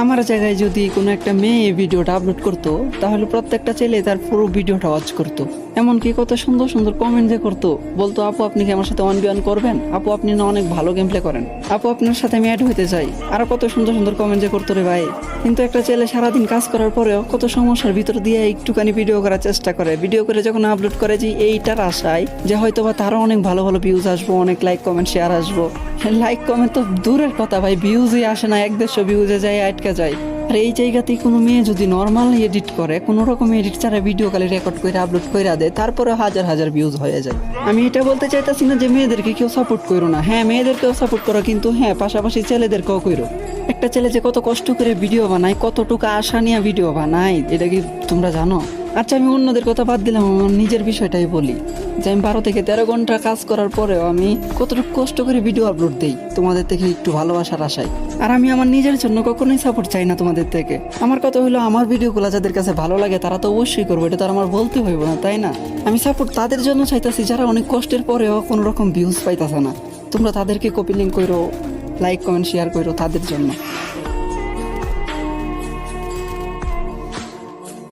আমার জায়গায় যদি কোনো একটা মেয়ে ভিডিওটা আপলোড করতো তাহলে প্রত্যেকটা ছেলে তার পুরো ভিডিওটা ওয়াচ করতো। এমনকি কত সুন্দর সুন্দর কমেন্ট যে করতো, বলতো আপু আপনি কি আমার সাথে 1v1 করবেন, আপু আপনি না অনেক ভালো গেম প্লে করেন, আপু আপনার সাথে আমি অ্যাড হইতে চাই, আরো কত সুন্দর সুন্দর কমেন্ট যে করতো রে ভাই। কিন্তু একটা ছেলে সারাদিন কাজ করার পরেও কত সমস্যার ভিতর দিয়ে একটুখানি ভিডিও করার চেষ্টা করে, ভিডিও করে যখন আপলোড করে যে এইটার আশায় যে হয়তো বা তারও অনেক ভালো ভালো ভিউজ আসবো, অনেক লাইক কমেন্ট শেয়ার আসবো। লাইক কমেন্ট তো দূরের কথা ভাই, ভিউজই আসে না, 1-150 ভিউজে যায় আটকে যায়। আর এই জায়গাতেই কোনো মেয়ে যদি নর্মাল এডিট করে, কোনো রকম এডিট ছাড়া ভিডিও কলে রেকর্ড করে আপলোড করে দেয়, তারপরে হাজার হাজার ভিউজ হয়ে যায়। আমি এটা বলতে চাইতেছি না যে মেয়েদেরকে কেউ সাপোর্ট করো না, হ্যাঁ মেয়েদেরকেও সাপোর্ট করো, কিন্তু হ্যাঁ পাশাপাশি ছেলেদেরকেও করো। একটা ছেলে যে কত কষ্ট করে ভিডিও বানায়, কতটুকু আশা নিয়ে ভিডিও বানায়, এটা কি তোমরা জানো? আচ্ছা আমি অন্যদের কথা বাদ দিলাম, আমার নিজের বিষয়টাই বলি যে আমি 12 থেকে 13 ঘন্টা কাজ করার পরেও আমি কতটুকু কষ্ট করে ভিডিও আপলোড দিই তোমাদের থেকে একটু ভালোবাসার আশায়। আর আমি আমার নিজের জন্য কখনোই সাপোর্ট চাই না তোমাদের থেকে। আমার কথা হলো আমার ভিডিওগুলো যাদের কাছে ভালো লাগে তারা তো অবশ্যই করবো, এটা তো আর আমার বলতে হইব না, তাই না? আমি সাপোর্ট তাদের জন্য চাইতাছি যারা অনেক কষ্টের পরেও কোনো রকম ভিউজ পাইতাছে না। তোমরা তাদেরকে কপি লিঙ্ক করো, লাইক কমেন্ট শেয়ার করো তাদের জন্য।